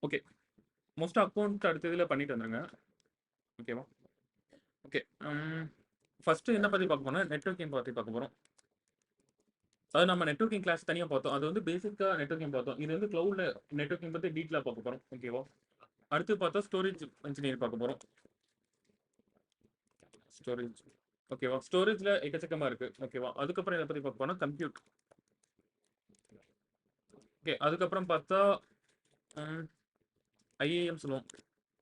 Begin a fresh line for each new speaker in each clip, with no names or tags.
Okay. மோஸ்ட்டா account அடுத்த இதுல பண்ணிட்டு வந்துருங்க. ஓகேவா? ஓகே. ஃபர்ஸ்ட்டு என்ன பத்தி பார்க்க போறோம்னா, நெட்வொர்க்கிங் பத்தி பார்க்க போறோம். அதாவது நம்ம நெட்வொர்க்கிங் கிளாஸ் தனியா பார்த்தோம். அது வந்து பேசிக்கா நெட்வொர்க்கிங் பார்த்தோம். இது வந்து கிளவுட்ல நெட்வொர்க்கிங் பத்தி டீட்டெயிலா பார்க்க போறோம். ஓகேவா? அடுத்து பார்த்தா ஸ்டோரேஜ் இன்ஜினியர் பார்க்க போறோம். ஸ்டோரேஜ். ஓகேவா? ஸ்டோரேஜ்ல எக்கச்சக்கமா இருக்கு. ஓகேவா? அதுக்கப்புறம் எத பத்தி பார்க்க போறோம்னா, கம்ப்யூட். ஓகே. அதுக்கப்புறம் பார்த்தா ம் ஐஏஎம் சொல்லுவோம்.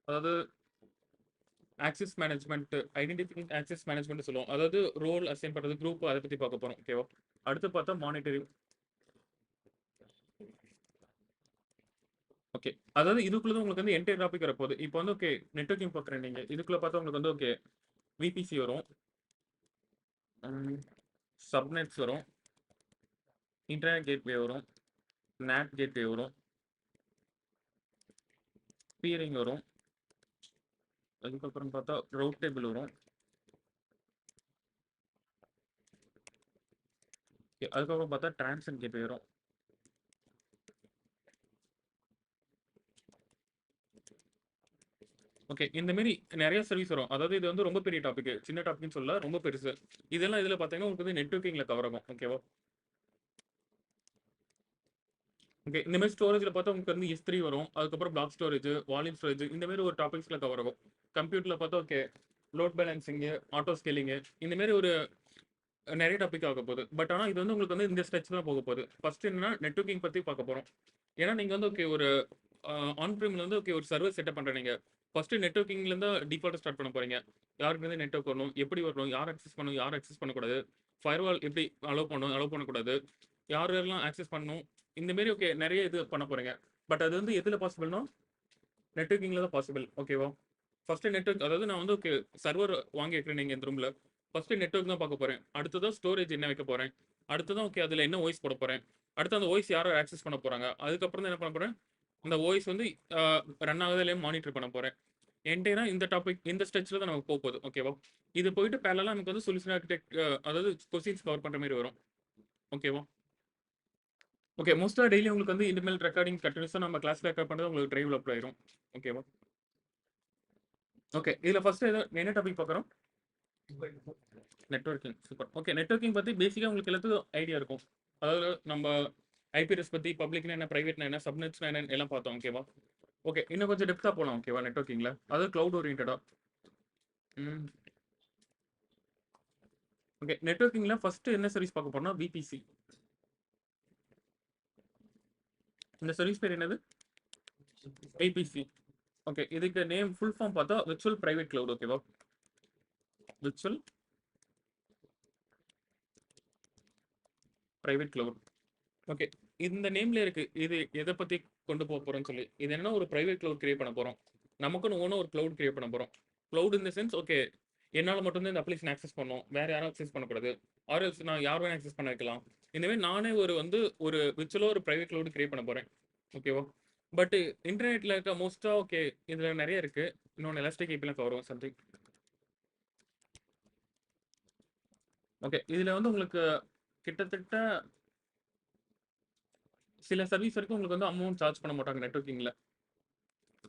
அதாவது access management, identify access management சொல்லுவோம். அதாவது ரோல் அசைன் பண்றது, குரூப் அத பத்தி பார்க்க போறோம். ஓகேவா? அடுத்து பார்த்தா மானிட்டரிங். ஓகே. அதாவது இதுக்குள்ள தான் உங்களுக்கு வந்து என்டையர் டாபிக் வரப்போகுது. இப்போ வந்து ஓகே நெட்வொர்க்கிங் பார்க்குறேன் நீங்க. இதுக்குள்ள பார்த்தா உங்களுக்கு வந்து ஓகே விபிசி வரும். ம் சப்நெட்ஸ் வரும். இன்டர்நெட் கேட்வே வரும். நேட் கேட்வே வரும். பியரிங் வரும். அதுக்கப்புறம் பார்த்தா ரவுட் டேபிள் வரும். ஓகே. அதுக்கப்புறம் பார்த்தா டிரான்சிஷன் கேட்வே வரும். ஓகே. இந்த மாரி நெறைய சர்வீஸ் வரும். அதாவது இது வந்து ரொம்ப பெரிய டாபிக். சின்ன டாபிக்ன்னு சொல்லல. ரொம்ப பெருசு. இதெல்லாம் இதுல பார்த்தீங்கன்னா, உங்களுக்கு வந்து நெட்வொர்க்கிங்ல கவர் ஆகும். ஓகேவா? ஓகே. இந்த மாரி ஸ்டோரேஜ்ல பார்த்தா உங்களுக்கு வந்து S3 வரும். அதுக்கப்புறம் பிளாக் ஸ்டோரேஜ், வால்யூம் ஸ்டோரேஜ் இந்த மாரி ஒரு டாபிக்ஸ்ல கவர் ஆகும். கம்ப்யூட்டர்ல பார்த்தா okay load balancing, auto scaling இந்த மாரி ஒரு நெறைய டாபிக் ஆக போகுது. பட் ஆனா இது வந்து உங்களுக்கு வந்து இந்த ஸ்ட்ரெச் தான் போக போகுது. ஃபர்ஸ்ட் என்னன்னா நெட்வொர்க்கிங் பத்தி பார்க்க போறோம். ஏன்னா நீங்க வந்து ஓகே ஒரு ஆன் பிரேம்ல வந்து ஓகே ஒரு சர்வர் செட்டப் பண்றீங்க. ஃபர்ஸ்ட் நெட்வொர்க்கிங்ல இருந்து டிஃபால்ட்டா ஸ்டார்ட் பண்ண போறீங்க. யாருக்கு வந்து நெட்வொர்க் வரணும், எப்படி வரணும், யார் அக்சஸ் பண்ணணும், யார் அக்சஸ் பண்ணக்கூடாது, ஃபயர்வால் எப்படி அலோவ் பண்ணணும், அலோவ் பண்ணக்கூடாது, யார் யாரெல்லாம் ஆக்சஸ் பண்ணணும், இந்த மாரி ஓகே நெறைய இது பண்ண போறீங்க. பட் அது வந்து எதுல பாசிபிள்னா நெட்வொர்க்கிங்ல தான் பாசிபிள். ஓகேவா? ஃபர்ஸ்ட் நெட்வொர்க் அதாவது நான் வந்து ஓகே சர்வர் வாங்கி வைக்கிறேன் நீங்க இந்த ரூம்ல. ஃபர்ஸ்ட் நெட்வொர்க் தான் பார்க்க போறேன். அடுத்ததா ஸ்டோரேஜ் என்ன வைக்க போறேன். அடுத்ததான் ஓகே அதுல என்ன ஓஎஸ் போட போறேன். அடுத்து அந்த ஓஎஸ் யாரோ ஆக்சஸ் பண்ண போறாங்க. அதுக்கப்புறம் தான் என்ன பண்ண போறேன், அந்த ஓஎஸ் வந்து அ ரன் ஆகுதா இல்லையான்னு மானிட்டர் பண்ண போறேன். என்டையரா இந்த டாபிக் இந்த ஸ்ட்ரெச்ல தான் நமக்கு போகுது. ஓகேவா? இது போயிட்டு பேரலலா நமக்கு வந்து சொல்யூஷன் ஆர்க்கிடெக்ட் அதாவது கொஸ்டின்ஸ் கவர் பண்ற மாரி வரும். ஓகேவா? ஓகே. மோஸ்ட்டா டெய்லி உங்களுக்கு வந்து இனிமேல் ரெக்கார்டிங் கன்டினியூஸா நம்ம கிளாஸ்ல ரெக்கார்ட் பண்றது உங்களுக்கு டிரைவ்ல அப்லோட் ஆயிரும். ஓகேவா? ஓகே. இதுல ஃபர்ஸ்ட் என்ன டாபிக் பார்க்குறோம்? நெட்வொர்க்கிங். சூப்பர். ஓகே. நெட்வொர்க்கிங் பத்தி பேசிக்கா உங்களுக்கு எல்லாத்துக்கும் ஐடியா இருக்கும். அதாவது நம்ம ஐபி அட்ரஸ் பத்தி, பப்ளிக்னா என்ன, பிரைவேட்னா என்ன, சப்நெட்ஸ்னா என்னன்னு எல்லாம் பார்த்தோம். ஓகேவா? ஓகே. இன்னும் கொஞ்சம் டெப்த்தா போலாம். ஓகேவா? நெட்வொர்க்கிங்ல. அதாவது கிளவுட் ஓரியன்டடா. ம். ஓகே. நெட்வொர்க்கிங்ல ஃபர்ஸ்ட் என்ன சர்வீஸ் பார்க்க போறோம்னா, விபிசி. இந்த சர்வீஸ் பேர் என்னது? விபிசி. ஓகே. இதுக்கு நேம் ஃபுல் ஃபார்ம் பார்த்தா விர்ச்சுவல் பிரைவேட் கிளவுட். ஓகேவா? Virtual private cloud. ஓகே. இந்த நேம்ல இருக்கு. இது எத பத்தி கொண்டு போறோம்னு சொல்லி. இது என்னன்னா ஒரு பிரைவேட் கிளவுட் கிரியேட் பண்ண போறோம். நமக்குன்னு ஓனா ஒரு கிளவுட் கிரியேட் பண்ண போறோம். Cloud in the sense okay. என்னால மட்டும் தான் இந்த அப்ளிகேஷன் ஆக்சஸ் பண்ணணும். வேற யாரும் ஆக்சஸ் பண்ணக்கூடாது. ஆர் எல்ஸ் நான் யார் வேணா ஆக்சஸ் பண்ண வைக்கலாம். இந்த மாரி நானே ஒரு வந்து ஒரு விர்ச்சுவலா ஒரு பிரைவேட் கிளவுட் கிரியேட் பண்ண போறேன். ஓகேவா? பட் இன்டர்நெட்ல இருக்க மோஸ்ட்டா ஓகே. இதுல நெறைய இருக்கு. இன்னொன்னு எலாஸ்டிக் ஏபிலாம் வரும் சம்திங். ஓகே. இதுல வந்து உங்களுக்கு கிட்டத்தட்ட சில சர்வீஸ் வரைக்கும் உங்களுக்கு வந்து அமௌண்ட் சார்ஜ் பண்ண மாட்டாங்க நெட்வொர்க்கிங்ல.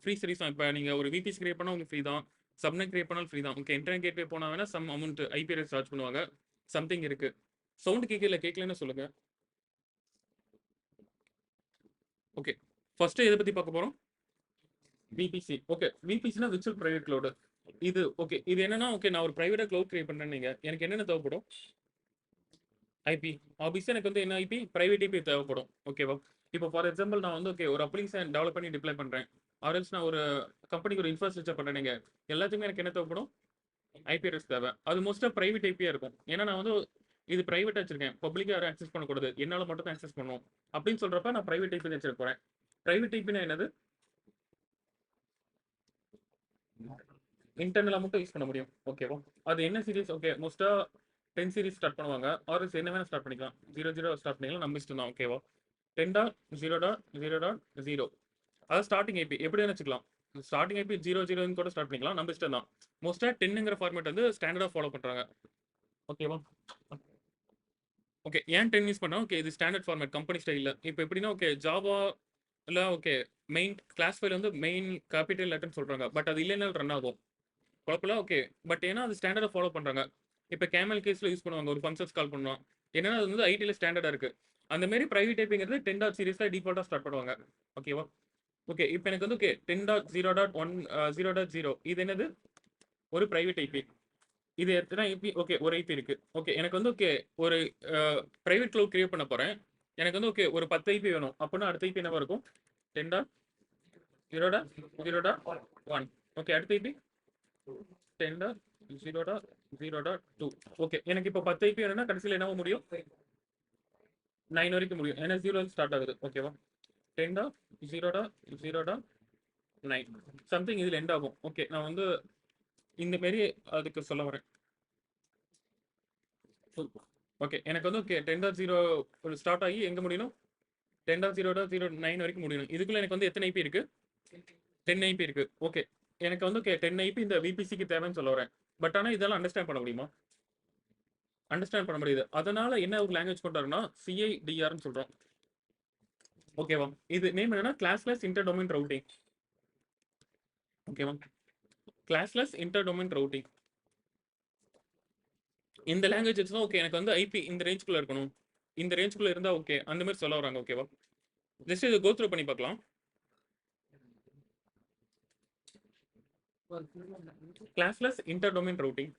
ஃப்ரீ சர்வீஸ் தான். இப்ப நீங்க ஒரு விபிஎஸ் கிரியேட் பண்ணா உங்களுக்கு ஃப்ரீ தான். சப்நெட் கிரியேட் பண்ணாலும் ஃப்ரீ தான். ஓகே இன்டர்நெட் கேட்வே போனா வேணா some amount IP address charge பண்ணுவாங்க. சம்திங் இருக்கு. சவுண்ட் கேட்கலன்னு சொல்லுங்க. ஓகே. ஃபர்ஸ்ட் எத பத்தி பார்க்க போறோம்? விபிசி. ஓகே. விபிசினா விர்ச்சுவல் பிரைவேட் கிளவுட். இது ஓகே. இது என்னன்னா ஓகே நான் ஒரு பிரைவேட்டா கிளவுட் கிரியேட் பண்றேன்னு நீங்க. எனக்கு என்னென்ன தேவைப்படும்? ஐபி. ஆப்வியஸா எனக்கு வந்து என்ன ஐபி? பிரைவேட் ஐபி தேவைப்படும். ஓகேவா? இப்போ ஃபார் எக்ஸாம்பிள் நான் வந்து ஓகே ஒரு அப்ளிகேஷன் டெவலப் பண்ணி டிப்ளாய் பண்றேன். ஆர் எல்ஸ் நான் ஒரு கம்பெனிக்கு ஒரு இன்ஃப்ராஸ்ட்ரக்சர் பண்றேன் நீங்க. எல்லாத்துக்குமே எனக்கு என்ன தேவைப்படும்? ஐபி அட்ரஸ் தேவை. அது மோஸ்ட்டா பிரைவேட் ஐபியா இருக்கும். ஏன்னா நான் வந்து இது பிரைவேட்டா வச்சிருக்கேன். பப்ளிக்கா யாரும் ஆக்சஸ் பண்ணக்கூடாது. என்னால மட்டும் தான் ஆக்சஸ் பண்ணணும். அப்படின்னு சொல்றப்ப நான் பிரைவேட் ஐபி வச்சிருக்க போறேன். பிரைவேட் ஐபினா என்னது? இன்டர்னலா மட்டும் யூஸ் பண்ண முடியும். ஓகேவா? அது என்ன சீரிஸ்? ஓகே மோஸ்ட்டா 10 சீரிஸ் ஸ்டார்ட் பண்ணுவாங்க. ஆர் எல்ஸ் என்ன வேணா ஸ்டார்ட் பண்ணிக்கலாம். 00 ஸ்டார்ட் பண்ணிக்கலாம். நம்ம இஷ்டம் தான். ஓகேவா? 10.0.0.0 அதாவது ஸ்டார்டிங் ஐபி எப்படி வேணா வச்சுக்கலாம். ஸ்டார்டிங் ஐபி 00 கூட ஸ்டார்ட் பண்ணிக்கலாம். நம்ம இஷ்டம் தான். மோஸ்ட்டா 10ங்கிற ஃபார்மேட் வந்து ஸ்டாண்டர்டா ஃபாலோ பண்றாங்க. ஓகேவா? ஓகே. ஏன் 10 யூஸ் பண்ணா, ஓகே இது ஸ்டாண்டர்ட் ஃபார்மேட் கம்பெனி ஸ்டைல்ல. இப்ப எப்படின்னா, ஓகே ஜாவா இல்ல ஓகே மெயின் கிளாஸ் ஃபைல் வந்து மெயின் கேபிட்டல் லெட்டர்னு சொல்றாங்க. பட் அது இல்லைனாலும் ரன் ஆகும். குழப்பல ஓகே. பட் ஏன்னா அது ஸ்டாண்டர்டை ஃபாலோ பண்றாங்க. இப்போ கேமல் கேஸ்ல யூஸ் பண்ணுவாங்க, ஒரு ஃபங்க்ஷன்ஸ் கால் பண்ணுவோம். என்னன்னா அது வந்து ஐடியில் ஸ்டாண்டர்டா இருக்கு. அந்த மாதிரி பிரைவேட் டைப்பிங்கிறது 10 டாட் சீரிஸ்ல டிஃபால்ட்டா ஸ்டார்ட் பண்ணுவாங்க. ஓகேவா? ஓகே, இப்போ எனக்கு வந்து ஓகே 10.0.1 0.0 இது என்னது? ஒரு பிரைவேட் ஐபி. இது எத்தனை ஐபி? ஓகே, ஒரு ஐபி இருக்கு. ஓகே, எனக்கு வந்து ஓகே ஒரு பிரைவேட் க்ளவுட் கிரியேட் பண்ண போறேன். எனக்கு வந்து ஓகே ஒரு 10 ஐபி வேணும். அப்படின்னா அடுத்த ஐபி என்னவா இருக்கும்? 10.0.0.1. ஓகே, அடுத்த ஐபி 10.0.0.2. ஓகே, எனக்கு இப்போ 10 ஐபி வேணும்னா கடைசியில் என்னவா முடியும்? 9 வரைக்கும் முடியும். ஏன்னா 0 ஸ்டார்ட் ஆகுது. ஓகேவா? 10.0.0.9 சம்திங் இதில் எண்ட் ஆகும். ஓகே, நான் வந்து இந்த மாரி அதுக்கு சொல்ல வரேன். ஓகே, எனக்கு வந்து ஓகே 10.0 ஸ்டார்ட் ஆகி எங்கே முடியணும்? 10.0.0.9 வரைக்கும் முடியணும். இதுக்குள்ள எனக்கு வந்து எத்தனை ஐபி இருக்கு? 10 ஐபி இருக்கு. ஓகே, எனக்கு வந்து ஓகே 10 ஐபி இந்த விபிசிக்கு தேவைன்னு சொல்ல வரேன். பட் ஆனால் இதெல்லாம் அண்டர்ஸ்டாண்ட் பண்ண முடியுமா? அண்டர்ஸ்டாண்ட் பண்ண முடியுது. அதனால என்ன ஒரு லாங்குவேஜ் கொண்டாருன்னா சிஐடிஆர்னு சொல்றோம். ஓகேவா? இது நேம் என்னன்னா கிளாஸ்லெஸ் இன்டர் டொமைன் ரவுட்டிங். ஓகேவா? Classless inter domain routing. இந்த லாங்குவேஜ் வச்சுதான் ஓகே எனக்கு வந்து ஐபி இந்த ரேஞ்சுக்குள்ள இருக்கணும், இந்த ரேஞ்சுக்குள்ள இருந்தா ஓகே அந்த மாதிரி சொல்ல வராங்க. ஓகேவா? ஜஸ்ட் இதை கோ த்ரூ பண்ணி பார்க்கலாம். Classless inter domain routing.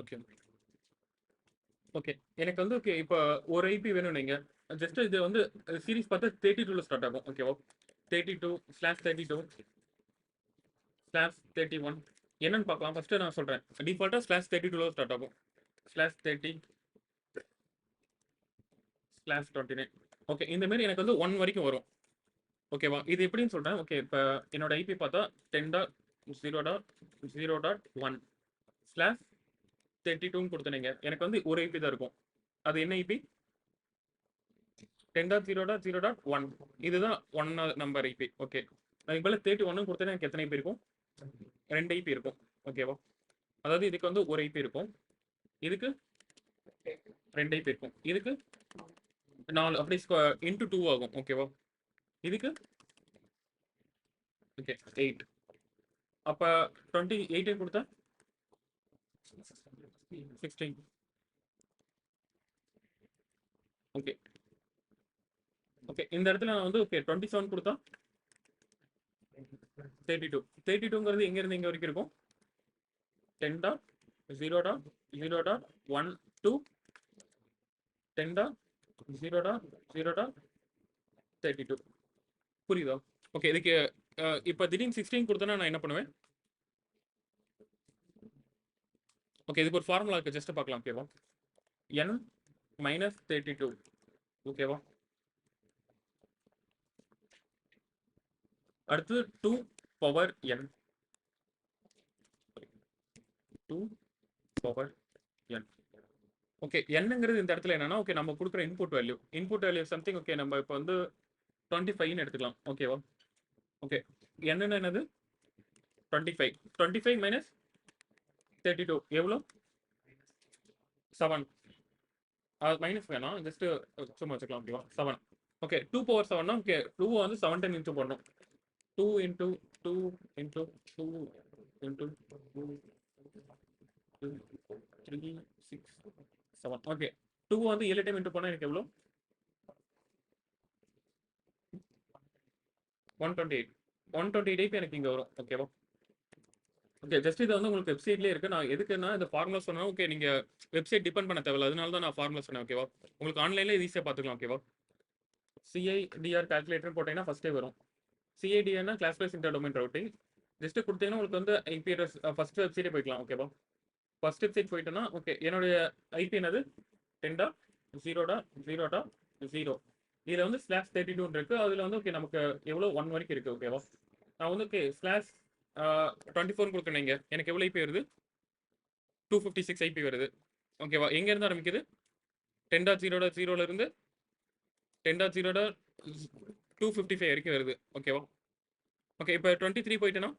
Okay okay, எனக்கு வந்து ஓகே இப்போ ஒரு ஐபி வேணும். நீங்க ஜஸ்ட் இது வந்து சீரிஸ் பார்த்தா 32ல ஸ்டார்ட் ஆகும். ஓகேவா? 32/32/31 என்னன்னு பார்க்கலாம். ஃபர்ஸ்ட் நான் சொல்றேன். டிஃபால்ட்டா /32ல ஸ்டார்ட் ஆகும். /30/29. ஓகே, இந்த மாதிரி எனக்கு வந்து 1 வரைக்கும் வரும். ஓகேவா? இது எப்படின்னு சொல்றேன். ஓகே, இப்போ என்னோட ஐபி பார்த்தா 10.0.0.1 /32ன்னு கொடுத்தனீங்க. எனக்கு வந்து ஒரு ஐபி தான் இருக்கும். அது என்ன ஐபி? 10.0.0.1. இதுதான் 1 நம்பர் ஐபி. ஓகே, அதுக்கு மேலே 31 கொடுத்தா எனக்கு எத்தனை ஐபி இருக்கும்? 2 ஐபி இருக்கும். ஓகேவா? அதாவது இதுக்கு வந்து ஒரு ஐபி இருக்கும், இதுக்கு 2 ஐபி இருக்கும், இதுக்கு 4 அப்படி இன்டூ 2 ஆகும். ஓகேவா? இதுக்கு ஓகே 8. அப்போ 28 கொடுத்தா 16. ஓகே ஓகே, இந்த இடத்துல நான் வந்து ஓகே 27 கொடுத்தா 32. 32ங்கிறது எங்க இருந்து எங்க வரைக்கும் இருக்கும்? 10.0.0.1 to 10.0.0.32. புரியுதா? ஓகே, இதுக்கு இப்போ திடீர்னு 16 கொடுத்தனா நான் என்ன பண்ணுவேன்? ஓகே, இதுக்கு ஒரு ஃபார்முலா இருக்கு, ஜஸ்ட் பார்க்கலாம். ஓகேவா? n minus 32. ஓகேவா? அடுத்து 2 power n. 2 power n. Okay, என்னங்கிறது இந்த இடத்துல என்னன்னா ஓகே நம்ம கொடுக்குற இன்புட் வேல்யூ சம்திங். ஓகே, நம்ம இப்போ வந்து 25ன்னு எடுத்துக்கலாம். ஓகேவா? ஓகே, என்னன்னு என்னது? 25. 25 மைனஸ் 32 எவ்வளோ? 7. மைனஸ் வேணாம், ஜஸ்ட் சும்மா வச்சுக்கலாம். ஓகேவா? 7. ஓகே, 2 பவர் 7னா ஓகே 2 வந்து 7 டைம் இன்டூ பண்ணணும். 2 இன்டூ 2 இன்டூ 2 இன்டூ 2 3 6 7. ஓகே, 2 வந்து 7 டைம் இன்டூ பண்ணால் எனக்கு எவ்வளோ? 128. 128 ஐபி எனக்கு இங்கே வரும். ஓகேவா? ஓகே, ஜஸ்ட் இது வந்து உங்களுக்கு வெப்சைட்லேயே இருக்குது. நான் எதுக்குன்னா இந்த ஃபார்முலா சொன்னால் ஓகே நீங்கள் வெப்சைட் டிபெண்ட் பண்ண தேவையில்ல, அதனால தான் நான் ஃபார்முலா சொன்னேன். ஓகேவா? உங்களுக்கு ஆன்லைன்லேயே ஈஸியாக பார்த்துக்கலாம். ஓகேவா? சிஐடிஆர் கால்குலேட்டர் போட்டிங்கன்னா ஃபஸ்ட்டே வரும். சிஐடிஆர்னா classless inter domain routing. Just கொடுத்தீங்கன்னா உங்களுக்கு வந்து ஐபி அட்ரஸ் ஃபர்ஸ்ட் வெப்சைட்டே போய்க்கலாம். ஓகேவா? ஃபர்ஸ்ட் வெப்சைட் போயிட்டோன்னா ஓகே என்னுடைய ஐபி என்னது? 10.0.0.0. இதில் வந்து /32 இருக்கு. அதில் வந்து ஓகே நமக்கு எவ்வளோ 1 வரைக்கும் இருக்குது. ஓகேவா? நான் வந்து ஓகே /24 கொடுக்குறேன். எனக்கு எவ்வளோ ஐபி வருது? 256 ஐபி வருது. ஓகேவா? எங்க இருந்து ஆரம்பிக்குது? 10.0.0 இருந்து 10.0.255 வரைக்கும் வருது. ஓகேவா? ஓகே. இப்ப 23 போயிட்டேன்னா,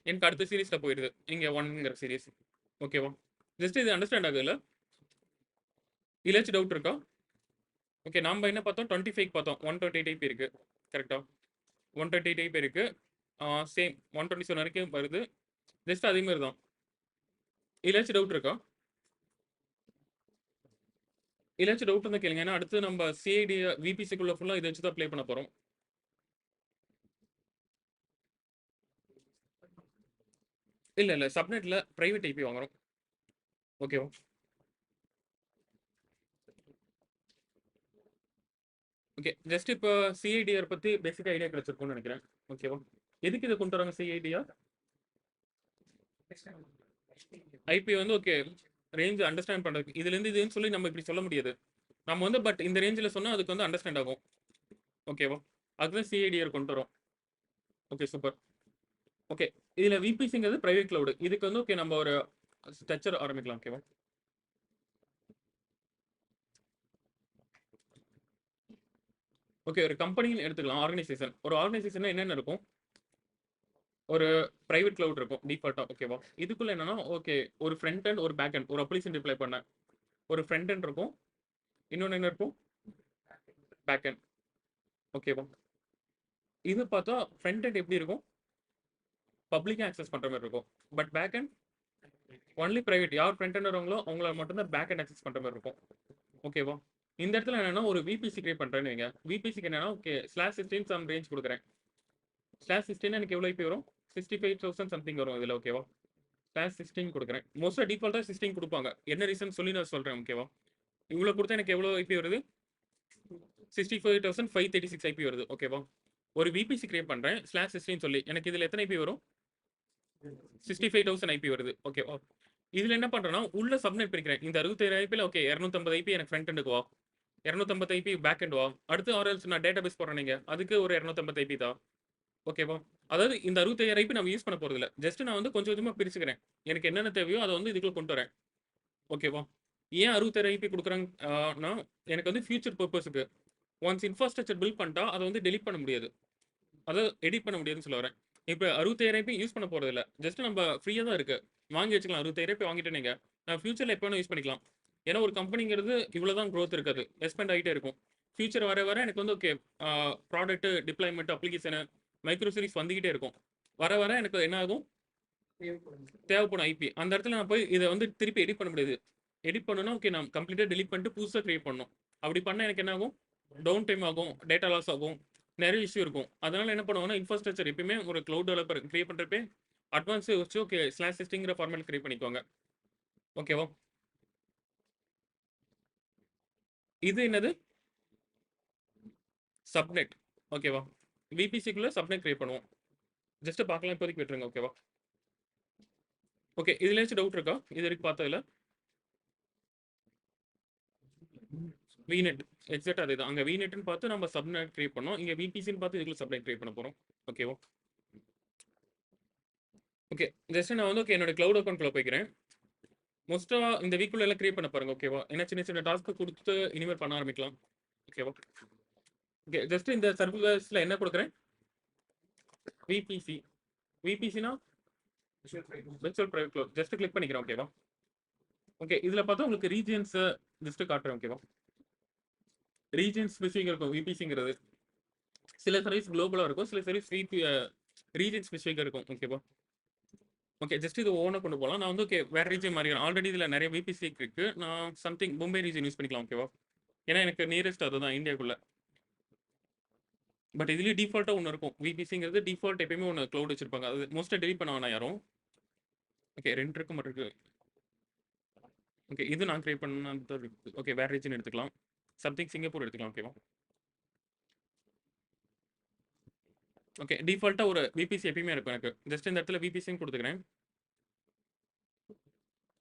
எனக்கு அடுத்த சீரிஸ்ல போயிடுது. இங்க 1ங்கிற சீரிஸ். ஓகேவா? ஜஸ்ட் இது அண்டர்ஸ்டாண்ட் ஆகுதுல்ல? இதுலாச்சும் டவுட் இருக்கா? ஓகே. நாம என்ன பார்த்தோம்? 25 பார்த்தோம். 128 டைப் இருக்கு. கரெக்ட்டா? 130 டைப் இருக்கு. சேம் 127 வரைக்கும் வருது. ஜஸ்ட் அதே மாரி தான். இதுலாச்சும் டவுட் இருக்கா? இதுலாச்சும் டவுட் இருந்தா கேளுங்க. ஏன்னா அடுத்து நம்ம சிஐடி, விபிசிக்குள்ள ஃபுல்லா இத வச்சு தான் ப்ளே பண்ண போறோம். இல்ல. சப்நெட்ல பிரைவேட் ஐபி வாங்குறோம். ஓகேவா? ஓகே. ஜஸ்ட் இப்போ சிஐடிஆர் பத்தி பேசிக் ஐடியா கிடைச்சிருக்கும்னு நினைக்கிறேன். ஓகேவா? எதுக்கு இத கொண்டு வராங்க சிஐடிஆர்? ஐபி வந்து ஓகே. ரேஞ்ச் அண்டர்ஸ்டாண்ட் பண்றதுக்கு. இதுலேருந்து இதுன்னு சொல்லி நம்ம இப்படி சொல்ல முடியாது. நம்ம வந்து பட் இந்த ரேஞ்சில சொன்னா அதுக்கு வந்து அண்டர்ஸ்டாண்ட் ஆகும். ஓகேவா? அதுதான் சிஐடிஆர் கொண்டு வரோம். Okay super. ஓகே. இதுல விபிசிங்கிறது பிரைவேட் கிளவுட். இதுக்கு வந்து ஓகே நம்ம ஒரு ஸ்ட்ரக்சர் ஆரம்பிக்கலாம். ஓகேவா? ஓகே. ஒரு கம்பெனின்னு எடுத்துக்கலாம். ஆர்கனைசேஷன். ஒரு ஆர்கனைசேஷன்ல என்னென்ன இருக்கும்? ஒரு பிரைவேட் கிளவுட் இருக்கும் டிஃபால்ட்டா. ஓகேவா? இதுக்குள்ள என்னன்னா ஓகே ஒரு ஃப்ரண்ட் எண்ட், ஒரு பேக் எண்ட். ஒரு அப்ளிகேஷன் டிப்ளாய் பண்ண ஒரு ஃப்ரண்ட் எண்ட் இருக்கும். இன்னொன்னு என்ன இருக்கும்? Back end. ஓகேவா? இது பார்த்தா ஃப்ரண்ட் எண்ட் எப்படி இருக்கும்? பப்ளிக்கா ஆக்சஸ் பண்ற மாதிரி இருக்கும். But back end only private. யார் ஃப்ரண்ட் எண்ட் வரவங்களோ அவங்கள மட்டும் தான் பேக் எண்ட் ஆக்சஸ் பண்ற மாதிரி இருக்கும். ஓகேவா? இந்த இடத்துல என்னன்னா ஒரு விபிசி கிரியேட் பண்றேன்னு வைங்க. விபிசிக்கு என்னன்னா ஓகே /16 சம் ரேஞ்ச் கொடுக்குறேன். /16 எனக்கு எவ்வளோ ஐபி வரும்? 65,000 சம்திங் வரும் இதுல. ஓகேவா? /16 கொடுக்குறேன். மோஸ்டா டிஃபால்ட்டா 16 கொடுப்பாங்க. என்ன ரீசன் சொல்லி நான் சொல்றேன். ஓகேவா? இவ்வளோ கொடுத்தா எனக்கு எவ்வளோ ஐபி வருது? 65,536 ஐபி வருது. ஓகேவா? ஒரு விபிசி கிரியேட் பண்றேன் /16 சொல்லி. எனக்கு இதுல எத்தனை ஐபி வரும்? 65,000 ஐபி வருது. ஓகேவா? இதுல என்ன பண்றேன்னா உள்ள சப்நெட் பிரிக்கிறேன். இந்த 67 ஐபில ஓகே 250 ஐபி எனக்கு ஃப்ரண்ட் எண்டுக்கு வா. 250 ஐபி பேக் எண்ட் வா. அடுத்து ஆர்எல்ஸ் நான் டேட்டாபேஸ் போடுறேன் நீங்க. அதுக்கு ஒரு 250 ஐபி தான். ஓகேவா? அதாவது இந்த 65 ஐபி நம்ம யூஸ் பண்ண போறதில்ல. ஜஸ்ட் நான் வந்து கொஞ்சம் கொஞ்சமா பிரிச்சுக்கிறேன். எனக்கு என்னென்ன தேவையோ அத வந்து இதுக்குள்ள கொண்டு வரேன். ஓகேவா? ஏன் 67 ஐபி குடுக்குறாங்கன்னா, எனக்கு வந்து ஃபியூச்சர் பர்ப்பஸ்க்கு. ஒன்ஸ் இன்ஃப்ராஸ்ட்ரக்சர் பில்ட் பண்ணிட்டா அத வந்து டெலீட் பண்ண முடியாது. அதாவது எடிட் பண்ண முடியாதுன்னு சொல்ல வரேன். இப்ப 65 ஐபி யூஸ் பண்ண போறதில்ல. ஜஸ்ட் நம்ம ஃப்ரீயா தான் இருக்கு. வாங்கி வச்சுக்கலாம். 65 ஐபி வாங்கிட்டேன் நீங்க. நான் ஃபியூச்சர்ல எப்ப வேணா யூஸ் பண்ணிக்கலாம். ஏன்னா ஒரு கம்பெனிங்கிறது இவ்வளவு தான் குரோத் இருக்காது. எக்ஸ்பேண்ட் ஆயிட்டே இருக்கும். ஃபியூச்சர் வர வர எனக்கு வந்து okay product deployment application micro series வந்துகிட்டே இருக்கும். வர வர எனக்கு என்ன ஆகும்? தேவைப்படும் ஐபி. அந்த இடத்துல நான் போய் இத வந்து திருப்பி எடிட் பண்ண முடியாது. எடிட் பண்ணனும்னா ஓகே நான் கம்ப்ளீட்டா டெலீட் பண்ணிட்டு புதுசா கிரியேட் பண்ணனும். அப்படி பண்ணா எனக்கு என்ன ஆகும்? டவுன் டைம் ஆகும். டேட்டா லாஸ் ஆகும். நிறைய இஷ்யூ இருக்கும். அதனால என்ன பண்ணுவாங்கன்னா இன்ஃப்ராஸ்ட்ரக்சர் எப்பயுமே ஒரு கிளவுட் டெவலப்பர் கிரியேட் பண்றப்பே அட்வான்ஸா யோசிச்சு ஓகே /16ங்கிற ஃபார்மேட் கிரியேட் பண்ணிக்கோங்க. ஓகேவா? இது என்னது? சப்நெட். ஓகேவா? விபிசிக்குள்ள சப்நெட் கிரியேட் பண்ணுவோம். ஜஸ்ட் பார்க்கலாம் இப்போதைக்கு விட்டுருங்க. ஓகேவா? ஓகே. இதுலயாச்சும் டவுட் இருக்கா? இது வரைக்கும் பார்த்ததுல? விநெட். எக்ஸாக்ட்டா அதேதான். அங்க விநெட்ன்னு பார்த்து நம்ம சப்நெட் கிரியேட் பண்ணோம். இங்க விபிசின்னு பார்த்து இதுக்குள்ள சப்நெட் கிரியேட் பண்ண போறோம். ஓகேவா? ஓகே. ஜஸ்ட் நான் வந்து ஓகே என்னோட கிளவுட் அக்கவுண்ட்குள்ள போய்க்கிறேன். மோஸ்ட்டா இந்த வீக்குள்ள எல்லாம் கிரியேட் பண்ண பாருங்க. ஓகேவா? ஏன்னா சின்ன சின்ன டாஸ்க் குடுத்து இனிமேல் பண்ண ஆரம்பிக்கலாம். ஓகேவா? ஓகே. ஜஸ்ட் இந்த சர்வர்ஸ்ல என்ன குடுக்குறேன்? விபிசி. விபிசினா virtual private cloud. Just click பண்ணிக்கிறேன். ஓகேவா? ஓகே. இதுல பார்த்தா உங்களுக்கு ரீஜியன்ஸ் ஜஸ்ட் காட்டுறேன். ஓகேவா? ரீஜியன் ஸ்பெசிஃபிக் இருக்கும் விபிசிங்கிறது. சில சர்வீஸ் குளோபலா இருக்கும். சில சர்வீஸ் ரீஜியன் ஸ்பெசிஃபிக்கா இருக்கும். ஓகேவா? ஓகே. ஜஸ்ட் இது ஒவ்வொன்னா கொண்டு போலாம். நான் வந்து ஓகே வேற ரீஜியன் மாறிக்கிறேன். ஆல்ரெடி இதுல நிறைய விபிசி இருக்கு. நான் சம்திங் மும்பை ரீஜியன் யூஸ் பண்ணிக்கலாம். ஓகேவா? ஏன்னா எனக்கு நியரஸ்ட் அதுதான் இந்தியாக்குள்ள. பட் இதுலயும் டிஃபால்ட்டா ஒண்ணு இருக்கும். விபிசிங்கிறது டிஃபால்ட் எப்பயுமே ஒண்ணு கிளவுட் வச்சிருப்பாங்க. அது மோஸ்ட்டா டெலீட் பண்ண வேணாம் யாரும். ஓகே 2 இருக்கு மட்டும் இருக்கு. ஓகே. இது நான் கிரியேட் பண்ணது இருக்கு. ஓகே வேற ரீஜியன் எடுத்துக்கலாம். சம்திங் சிங்கப்பூர் எடுத்துக்கலாம். ஓகேவா? ஓகே. டிஃபால்ட்டா ஒரு விபிசி எப்பயுமே இருக்கும் எனக்கு. ஜஸ்ட் இந்த இடத்துல விபிசின்னு குடுத்துக்கிறேன்.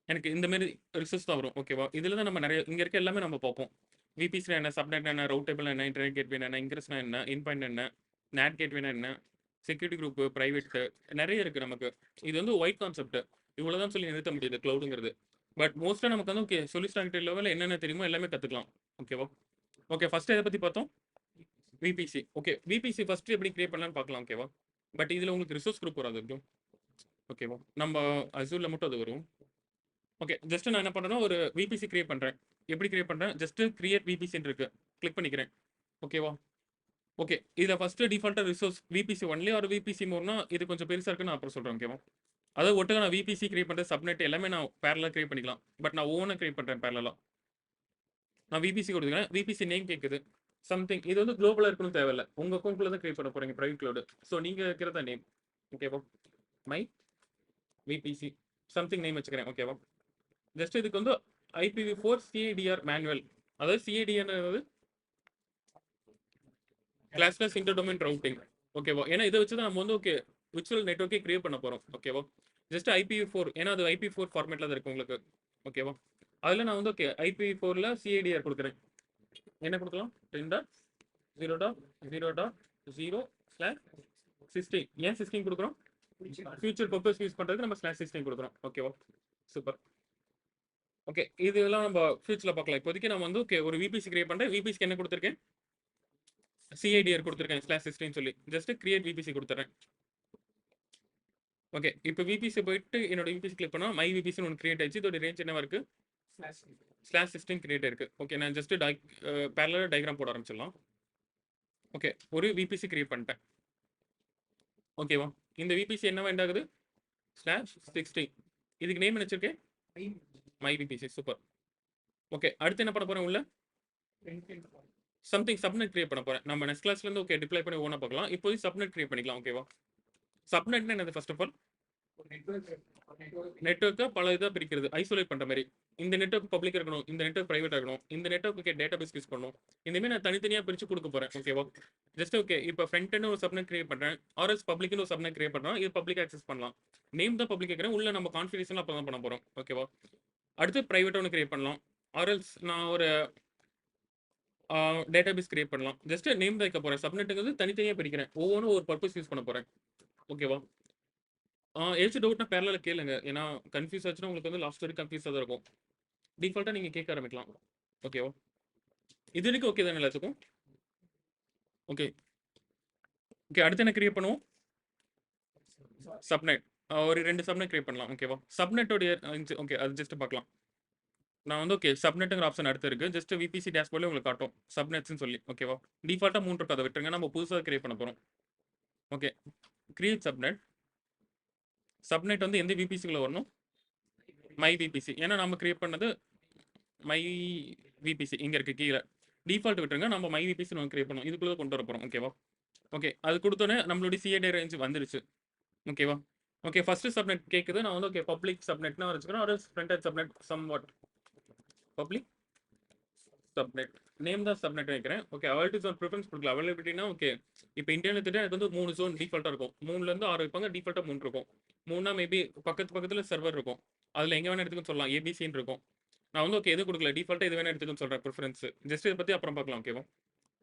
எனக்கு இந்த மாரி ரிசல்ட்ஸ் தான் வரும். ஓகேவா? இதுல தான் நம்ம நிறைய இங்க இருக்க எல்லாமே நம்ம பார்ப்போம். விபிசினா என்ன? சப்நெட் என்ன? ரூட் டேபிள் என்ன? இன்டர்நெட் கேட்வே என்ன? இன்கிரஸ்னா என்ன? இன்பாயிண்ட் என்ன? NAT கேட்வேனா என்ன? செக்யூரிட்டி குரூப், பிரைவேட் நிறைய இருக்கு நமக்கு. இது வந்து ஒயிட் கான்செப்ட். இவ்வளவுதான் சொல்லி நிறுத்த முடியுது கிளவுடுங்கிறது. பட் மோஸ்டா நமக்கு வந்து ஓகே சொல்யூஷன் ஆர்கிடெக்ட் லெவலில் என்னென்ன தெரியுமோ எல்லாமே கத்துக்கலாம். ஓகேவா? ஓகே ஃபர்ஸ்ட் எதை பத்தி பார்த்தோம்? விபிசி. ஓகே விபிசி ஃபர்ஸ்ட் எப்படி கிரியேட் பண்ணலாம்னு பார்க்கலாம். ஓகேவா? பட் இதுல உங்களுக்கு ரிசோர்ஸ் குரூப் வராது இருக்கும். ஓகேவா? நம்ம அசூர்ல மட்டும் அது வரும். ஓகே ஜஸ்ட் நான் என்ன பண்றேன்னா ஒரு விபிசி கிரியேட் பண்றேன். எப்படி கிரியேட் பண்றேன்? ஜஸ்ட் கிரியேட் விபிசின்னு இருக்கு, கிளிக் பண்ணிக்கிறேன். ஓகேவா? ஓகே இதில் ஃபர்ஸ்ட் டிஃபால்ட்டாக ரிசோர்ஸ் விபிசி ஒன்லி ஒரு விபிசி மோர்னா இது கொஞ்சம் பெருசாக இருக்குன்னு நான் அப்புறம் சொல்கிறேன். ஓகேவா? அதாவது ஒட்டுக்க நான் விபிசி கிரியேட் பண்ணுறது சப்நெட் எல்லாமே நான் பேரலாக கிரியேட் பண்ணிக்கலாம். பட் நான் ஓனாக கிரியேட் பண்ணுறேன் பேரலாக. நான் விபிசி கொடுத்துக்கிறேன். விபிசி நேம் கேட்குது சம்திங். இது வந்து குளோபலாக இருக்கணும் தேவையில்லை. உங்கள் அக்கௌண்ட்ல தான் கிரியேட் பண்ண போகிறீங்க ப்ரைவேட் க்ளவுட். ஸோ நீங்கள் இருக்கிறத நேம். ஓகேவா? மை விபிசி சம்திங் நேம் வச்சுக்கிறேன். ஓகேவா? ஜஸ்ட் இதுக்கு வந்து IPv4 சிஐடிஆர் மேனுவல். அதாவது சிஐடிஆர் கிளாஸ்லெஸ் இன்டர் ரவுட்டிங். ஓகேவா? ஏன்னா இதை வச்சு தான் நம்ம வந்து ஓகே விர்ச்சுவல் நெட்வொர்க்கே கிரியேட் பண்ண போகிறோம். ஓகேவா? ஜஸ்ட் IPv4 ஏன்னா அது IPv4 ஃபார்மேட்டில் தான் இருக்கு உங்களுக்கு. ஓகேவா? அதில் நான் வந்து ஓகே IPv4ல் சிஐடிஆர் கொடுக்குறேன். என்ன கொடுக்கலாம்? 10.0.0.0/16. ஏன் 16 கொடுக்குறோம்? ஃபியூச்சர் பர்பஸ் யூஸ் பண்ணுறதுக்கு நம்ம /16 கொடுக்குறோம். ஓகேவா? சூப்பர். ஓகே இதெல்லாம் நம்ம ஃபியூச்சரில் பார்க்கலாம். இப்போதைக்கு நான் வந்து ஓகே ஒரு விபிசி கிரியேட் பண்ணுறேன். விபிசிக்கு என்ன கொடுத்துருக்கேன்? சிஐடிஆர் கொடுத்துருக்கேன் /16 சொல்லி. ஜஸ்ட் கிரியேட் விபிசி கொடுத்துறேன். ஓகே இப்போ விபிசி போயிட்டு என்னோட விபிசி கிளிக் பண்ணால் மை விபிசின்னு ஒன்று கிரியேட் ஆயிடுச்சு. இதோட ரேஞ்ச் என்னவா இருக்கு? /16 கிரியேட் இருக்கு. ஓகே நான் ஜஸ்ட் பேரலர் டயக்ராம் போட ஆரம்பிச்சிடலாம். ஓகே ஒரு விபிசி கிரியேட் பண்ணிட்டேன். ஓகேவா? இந்த விபிசி என்ன வேண்டாகுது? /16. இதுக்கு நேம் நினைச்சிருக்கேன் மை விபிசி. சூப்பர். ஓகே அடுத்து என்ன பண்ண போறேன்? உள்ள சம்திங் சப்நெட் கிரியேட் பண்ண போறேன். நம்ம நெக்ஸ்ட் கிளாஸ்ல இருந்து ஓகே டிப்ளை பண்ணி ஓனா பார்க்கலாம். இப்போதைக்கு சப்நெட் கிரியேட் பண்ணிக்கலாம். ஓகேவா? சப்நெட்னா என்னது? ஃபர்ஸ்ட் ஆஃப் ஆல் நெட்வொர்க்கை பல இதாக பிரிக்கிறது, ஐசோலேட் பண்ணுற மாதிரி. இந்த நெட்வொர்க் பப்ளிக் இருக்கணும், இந்த நெட்வொர்க் பிரைவேட் இருக்கணும், இந்த நெட்வொர்க்கு டேட்டா பேஸ் யூஸ் பண்ணணும். இந்தமாதிரி நான் தனித்தனியாக பிரித்து கொடுக்க போகிறேன். ஓகேவா? ஜஸ்ட் ஓகே இப்போ ஃப்ரண்ட் ஒரு சப்நெட் கிரியேட் பண்ணுறேன். ஆர்எஸ் பப்ளிக்னு ஒரு சப்நெட் கிரியேட் பண்ணுறோம். இது பப்ளிக் ஆக்சஸ் பண்ணலாம். நேம் தான் பப்ளிக் கேட்குறேன். உள்ள நம்ம கான்ஃபிகரேஷன் அப்போ தான் பண்ண போகிறோம். ஓகேவா? அடுத்து ப்ரைவேட் ஒன்று கிரியேட் பண்ணலாம். ஆர்எல்ஸ் நான் ஒரு டேட்டா பேஸ் கிரியேட் பண்ணலாம். ஜஸ்ட் நேம் தான் வைக்க போகிறேன். சப்நெட்டுங்கிறது தனித்தனியாக பிரிக்கிறேன். ஒவ்வொன்றும் ஒரு பர்பஸ் யூஸ் பண்ண போகிறேன். ஓகேவா? ஏதாச்சும் டவுட்னா பேரலால கேளுங்க. ஏன்னா கன்ஃபியூஸ் ஆச்சுன்னா உங்களுக்கு வந்து லாஸ்ட் வரைக்கும் கன்ஃபியூஸாக தான் இருக்கும். டிஃபால்ட்டாக நீங்கள் கேட்க ஆரம்பிக்கலாம். ஓகேவா? இது வரைக்கும் ஓகே தானே எல்லாத்துக்கும்? ஓகே ஓகே அடுத்து என்ன கிரியேட் பண்ணுவோம்? சப்நெட். ஒரு 2 சப்நெட் கிரியேட் பண்ணலாம். ஓகேவா? சப்நெட்டோடைய ஓகே அது ஜஸ்ட் பார்க்கலாம். நான் வந்து ஓகே சப்நெட்டுங்கிற ஆப்ஷன் அடுத்து இருக்கு. ஜஸ்ட் விபிசி டேஷ்போர்டில் உங்களுக்கு காட்டும் சப்நெட்ஸ்னு சொல்லி. ஓகேவா? டிஃபால்ட்டாக 3 இருக்கு, அதை விட்டுருங்க. நம்ம புதுசாக கிரியேட் பண்ண போகிறோம். Okay create subnet. சப்நெட் வந்து எந்த விபிசிக்குள்ள வரணும்? My VBC. ஏன்னா நம்ம கிரியேட் பண்ணது மை விபிசி இங்கே இருக்குது கீழே. டிஃபால்ட் விட்டுருங்க. நம்ம மை விபிசி நம்ம கிரியேட் பண்ணோம். இதுக்குள்ளே கொண்டு வர போகிறோம். ஓகேவா? ஓகே அது கொடுத்தோன்னே நம்மளுடைய சிஏடி ரேஞ்ச் வந்துருச்சு. ஓகேவா? ஓகே ஃபர்ஸ்ட் சப்நெட் கேட்குது. நான் வந்து ஓகே பப்ளிக் சப்நெட்னா வச்சுக்கிறேன். ஒரு front end subnet somewhat public subnet name தான் சப்நெட் வைக்கிறேன். ஓகே அவைலபிலிட்டி ஜோன் ப்ரிஃபரன்ஸ் கொடுக்கலாம். அவைலபிலிட்டினா ஓகே இப்போ இன்டர்நெட் எனக்கு வந்து 3 ஜோன் டிஃபால்ட்டாக இருக்கும். 3லேருந்து 6 வைப்பாங்க. டிஃபால்ட்டாக 3 இருக்கும். 3னா மேபி பக்கத்தில் சர்வர் இருக்கும். அதில் எங்கே வேணா எடுத்துக்கன்னு சொல்லலாம். ஏபிசின்னு இருக்கும். நான் வந்து ஓகே எது கொடுக்கல, டிஃபால்ட்டாக இது வேணா எடுத்துக்கன்னு சொல்கிறேன் ப்ரிஃபரன்ஸ். ஜஸ்ட் இதை பற்றி அப்புறம் பார்க்கலாம். ஓகேவா?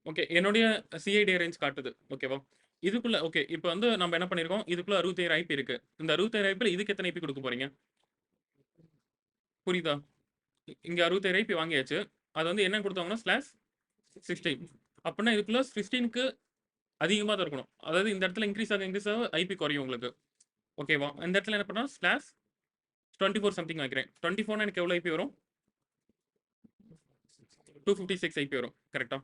ஓகே என்னுடைய சிஐடி ரேஞ்ச் காட்டுது. ஓகேவா? இதுக்குள்ள ஓகே இப்போ வந்து நம்ம என்ன பண்ணியிருக்கோம்? இதுக்குள்ள 67 ஐபி இருக்கு. இந்த 67 ஐபியில் இதுக்கு எத்தனை ஐபி கொடுக்க போறீங்க? புரியுதா? இங்கே 67 ஐபி வாங்கியாச்சு. அது வந்து என்ன கொடுத்தாங்கன்னா /16. அப்படின்னா இதுக்குள்ள 16க்கு அதிகமாக தான் இருக்கணும். அதாவது இந்த இடத்துல இன்க்ரீஸ் ஆக ஐபி குறையும் உங்களுக்கு. ஓகேவா? இந்த இடத்துல என்ன பண்ணா /24 சம்திங் வைக்கிறேன். 24 எனக்கு எவ்வளோ ஐபி வரும்? 256 ஐபி வரும். கரெக்டா?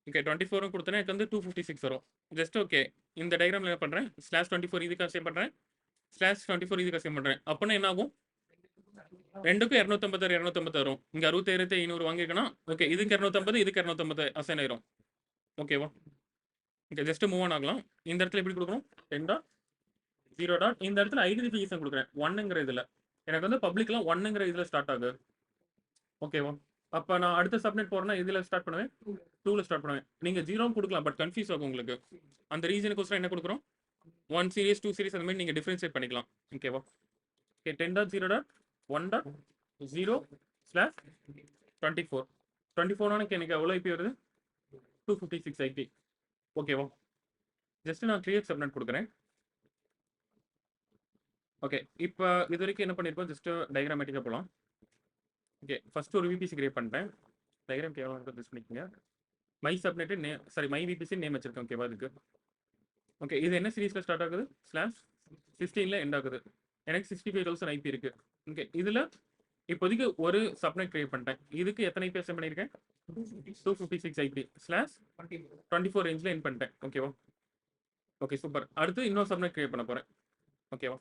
ஓகே 24 கொடுத்தேன்னா எனக்கு வந்து 256 வரும். ஜஸ்ட் ஓகே இந்த டயக்ராமில் என்ன பண்ணுறேன்? /24 இதுக்கு அசைன் பண்ணுறேன். /24 இதுக்கு அசைன் பண்ணுறேன். அப்படின்னா என்ன ஆகும்? ரெண்டுக்கும் 256 வரும். இங்கே 67,500 வாங்கியிருக்கேன்னா ஓகே இதுக்கு 250 இதுக்கு 250 அசைன் ஆயிரும். ஓகேவா? ஓகே ஜஸ்ட் மூவ் ஆன் ஆகலாம். இந்த இடத்துல எப்படி கொடுக்கணும்? 10.0. இந்த இடத்துல ஐடென்டிஃபிகேஷன் கொடுக்குறேன் 1ங்கிற இதில். எனக்கு வந்து பப்ளிக்லாம் 1ங்கிற இதில் ஸ்டார்ட் ஆகுது. ஓகேவா? அப்போ நான் அடுத்த சப்நெட் போகிறேன்னா இதில் ஸ்டார்ட் பண்ணுவேன், 2ல் ஸ்டார்ட் பண்ணுவேன். நீங்கள் 0 கொடுக்கலாம், பட் கன்ஃபியூஸ் ஆகும் உங்களுக்கு. அந்த ரீசனுக்கோசரம் என்ன கொடுக்குறோம்? 1 சீரிஸ் 2 சீரிஸ் அந்த மாதிரி நீங்கள் டிஃபரன்ஷியேட் பண்ணிக்கலாம். ஓகேவா? ஓகே 10.0.1.0/24. 24 எனக்கு எவ்வளோ ஐபி வருது? 256 ஐபி. ஓகேவா? ஜஸ்ட் நான் கிரியேட் சப்நெட் கொடுக்குறேன். ஓகே. இப்ப இதுவரைக்கும் என்ன பண்ணியிருக்கோம், ஜஸ்ட் டயகிராமேட்டிக்கா போலாம். ஓகே. ஃபர்ஸ்ட் ஒரு விபிசி கிரியேட் பண்ணிட்டேன். டயகிராம் கேவலமா இருக்கா யூஸ் பண்ணிக்கங்க. My subnet sorry my VBC name வச்சிருக்கேன். ஓகேவா இதுக்கு. ஓகே. இது என்ன சீரிஸ்ல ஸ்டார்ட் ஆகுது? /16ல எண்ட் ஆகுது. எனக்கு 65,000 ஐபி இருக்கு. ஓகே. இதுல இப்போதைக்கு ஒரு சப்நெட் கிரியேட் பண்ணிட்டேன். இதுக்கு எத்தனை ஐபி அசைன் பண்ணியிருக்கேன்? 256 ஐபி /24 ரேஞ்சில் எண்ட் பண்ணிட்டேன். ஓகேவா? Okay super. அடுத்து இன்னொரு சப்நெட் கிரியேட் பண்ண போறேன். ஓகேவா?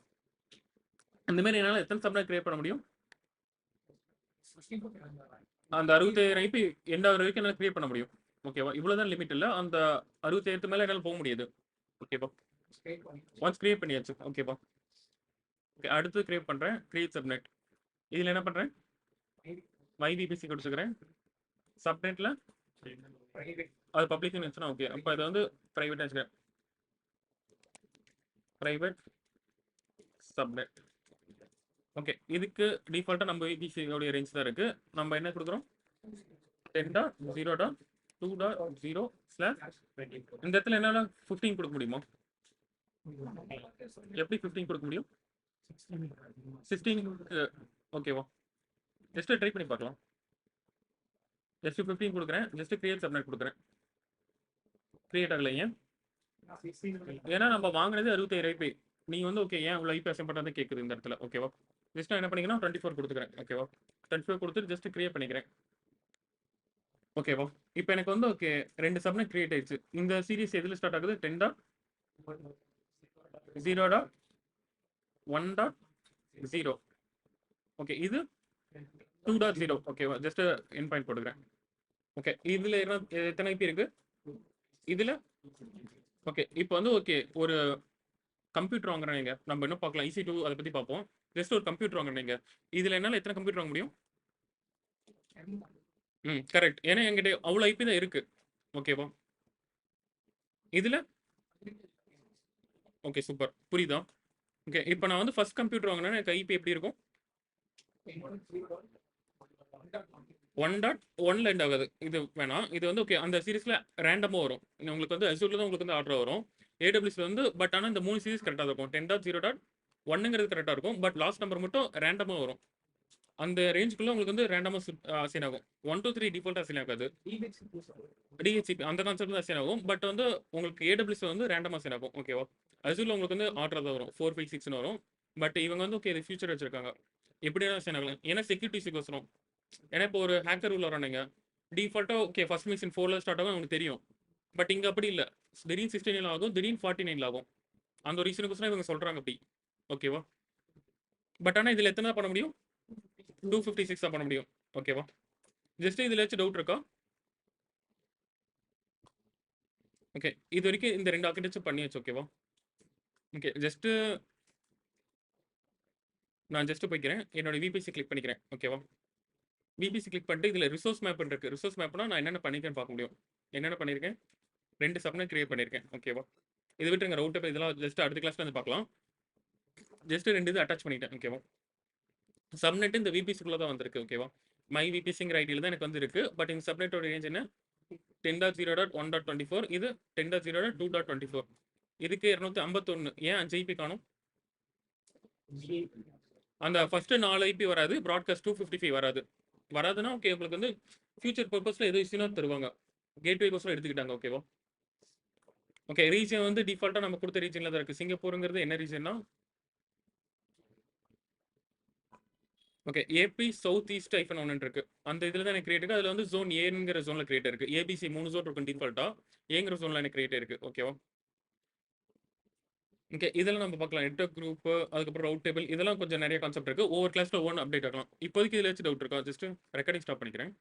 இந்த மாதிரி என்னால் எத்தனை சப்நெட் கிரியேட் பண்ண முடியும்? அந்த 67 ஐபி எண்ட் ஆகிற வரைக்கும் என்னால் கிரியேட் பண்ண முடியும். ஓகேவா? இவ்வளோதான் லிமிட் இல்லை. அந்த 67 மேலே என்னால் போக முடியாது. ஓகேவா? ஒன்ஸ் கிரியேட் பண்ணியாச்சு. ஓகேவா? ஓகே. அடுத்து கிரியேட் பண்ணுறேன். Create subnet. இதில் என்ன பண்ணுறேன்? மைவிபிசி கொடுத்துக்கிறேன். சப்நெட்டில் அது பப்ளிக்னு இருந்துச்சுன்னா ஓகே. அப்போ இதை வந்து ப்ரைவேட்டாக வச்சுக்கிறேன். Private subnet. ஓகே. இதுக்கு டிஃபால்ட்டாக நம்ம விபிசியோடைய ரேஞ்ச் தான் இருக்குது. நம்ம என்ன கொடுக்குறோம்? 10.0.2.0/. இந்த இடத்துல என்னால் 15 கொடுக்க முடியுமா? எப்படி 15 கொடுக்க முடியும்? 16 ஓகேவா? ஜஸ்ட் ட்ரை பண்ணி பார்க்கலாம். ஜஸ்ட் 15 கொடுக்குறேன். ஜஸ்ட் கிரியேட் சப்நெட் கொடுக்குறேன். கிரியேட் ஆகலை. ஏன்? ஏன்னா நம்ம வாங்கினது 67 ஐபி. நீங்க வந்து ஓகே ஏன் இவ்வளோ ஐபி அசைன் பண்ணுறது கேட்குது இந்த இடத்துல. ஓகேவா? ஜஸ்ட் நான் என்ன பண்ணிக்கிறேன், 24 கொடுத்துக்கிறேன். ஓகேவா? 24 கொடுத்துட்டு ஜஸ்ட் கிரியேட் பண்ணிக்கிறேன். ஓகேவா? இப்போ எனக்கு வந்து ஓகே 2 சப்நெட் கிரியேட் ஆயிடுச்சு. இந்த சீரிஸ் எதில் ஸ்டார்ட் ஆகுது? 10.0.1.0. ஓகே. இது 2.0. ஓகேவா? ஜஸ்ட் என் பாயிண்ட் போட்டுக்கிறேன். ஓகே. இதுல எத்தனை ஐபி இருக்கு? இதுல ஓகே. இப்போ வந்து ஓகே ஒரு கம்ப்யூட்டர் வாங்குறீங்க. நம்ம இன்னும் பார்க்கலாம். EC2 அதை பத்தி பார்ப்போம். ஜஸ்ட் ஒரு கம்ப்யூட்டர் வாங்குறீங்க. இதுல என்னால எத்தனை கம்ப்யூட்டர் வாங்க முடியும்? கரெக்ட். ஏன்னா என்கிட்ட அவ்வளோ ஐபி தான் இருக்கு. ஓகேவா? இதுல ஓகே சூப்பர். புரியுதா? ஓகே. இப்போ நான் வந்து ஃபர்ஸ்ட் கம்ப்யூட்டர் வாங்கினா எனக்கு ஐபி எப்படி இருக்கும்? 1.1ல எண்ட் ஆகுது. இது வேணாம். இது வந்து ஓகே அந்த சீரிஸ்ல ரேண்டமாக வரும். உங்களுக்கு வந்து அசூரில் தான் உங்களுக்கு வந்து ஆர்டர் வரும். AWSல வந்து பட் ஆனால் இந்த 3 சீரிஸ் கரெக்டாக இருக்கும். 10.0.1ங்கிறது கரெக்டாக இருக்கும். பட் லாஸ்ட் நம்பர் மட்டும் ரேண்டமாக வரும். அந்த ரேஞ்சுக்குள்ள உங்களுக்கு வந்து ரேண்டமாக அசைன் ஆகும். 1 to 3 டிஃபால்ட் அசைன் ஆகாது. DHCP அந்த கான்செப்ட் தான் அசைன் ஆகும். பட் வந்து உங்களுக்கு AWS வந்து ரேண்டமாக அசைன் ஆகும். ஓகேவா? அசூரில் உங்களுக்கு வந்து ஆர்டர் தான் வரும். 4, 5, 6ன்னு வரும். பட் இவங்க வந்து ஓகே இது ஃபியூச்சர் வச்சிருக்காங்க. எப்படியா அசைன் ஆகலாம். ஏன்னா செக்யூரிட்டிஸுக்கு வசரம். ஏன்னா இப்போ ஒரு ஹேக்கர் உள்ள வரானுங்க. டிஃபால்ட்டாக ஓகே ஃபர்ஸ்ட் மிஷின் 4ல ஸ்டார்ட் ஆகும் உங்களுக்கு தெரியும். பட் இங்கே அப்படி இல்லை. திடீர்னு 69 ஆகும், திடீர்னு 49 ஆகும். அந்த ஒரு ரீசனுக்கு இவங்க சொல்றாங்க அப்படி. ஓகேவா? பட் ஆனால் இதில் எத்தனை பண்ண முடியும்? 256 தான் பண்ண முடியும். ஓகேவா? ஜஸ்ட் இதில் ஏதாச்சும் டவுட் இருக்கா? ஓகே. இது வரைக்கும் இந்த 2 ஆர்கிடெக்சர் பண்ணியாச்சு. ஓகேவா? ஓகே. நான் ஜஸ்ட் போய்க்கிறேன். என்னோட விபிசி கிளிக் பண்ணிக்கிறேன். ஓகேவா? விபிசி கிளிக் பண்ணிட்டு இதில் ரிசோர்ஸ் மேப் இருக்கு. ரிசோர்ஸ் மேப்னா நான் என்னென்ன பண்ணிருக்கேன்னு பார்க்க முடியும். என்னென்ன பண்ணியிருக்கேன்? 2 சப்நெட் கிரியேட் பண்ணியிருக்கேன். ஓகேவா? இது விட்டுருங்க ரவுட்டர் இதெல்லாம் ஜஸ்ட் அடுத்த கிளாஸ்ல வந்து பார்க்கலாம். ஜஸ்ட் 2 இது அட்டாச் பண்ணிட்டேன். ஓகேவா? சப்நெட் இந்த விபிசிக்குள்ள தான் வந்திருக்கு. ஓகேவா? மை விபிசிங்கிற ஐடியில் தான் எனக்கு வந்து இருக்கு. பட் இந்த சப்நெட்டோட ரேஞ்ச் என்ன? 10.0.1.24. இது 10.0.2.24. இதுக்கு 251. ஏன் 5 ஐபி காணும்? அந்த ஃபர்ஸ்ட் 4 ஐபி வராது. ப்ராட்காஸ்ட் 255 வராது. வராதுன்னா ஓகே உங்களுக்கு வந்து ஃபியூச்சர் பர்பஸ்ல எது இஷ்யூனா தருவாங்க. கேட்வே கோஸ்ல எடுத்துக்கிட்டாங்க. ஓகேவா? ஓகே. ரீஜன் வந்து டிஃபால்ட்டா நம்ம கொடுத்த ரீஜன்ல தான் இருக்கு. சிங்கப்பூருங்கிறது என்ன ரீஜன்னா? ஓகே. ஏபி சவுத் ஈஸ்ட் -1 இருக்கு. அந்த இதில் தான் எனக்கு கிரியேட் இருக்கு. அதில் வந்து ஜோன் ஏங்கிற ஜோன்ல கிரியேட் இருக்கு. ஏபிசி 3 ஜோன் இருக்கும் டிஃபால்ட்டா. ஏங்கிற ஜோன்ல எனக்கு கிரியேட் இருக்கு. ஓகேவா? ஓகே. இதெல்லாம் நம்ம பார்க்கலாம். நெட்வொர்க் குரூப், அதுக்கப்புறம் ரவுட் டேபிள் இதெல்லாம் கொஞ்சம் நிறைய கான்செப்ட் இருக்கு. ஒவ்வொரு கிளாஸ்ல ஒவ்வொன்று அப்டேட் ஆகலாம். இப்போதைக்கு இதில் ஏதாச்சும் டவுட் இருக்கா? ஜஸ்ட் ரெக்கார்டிங் ஸ்டாப் பண்ணிக்கிறேன்.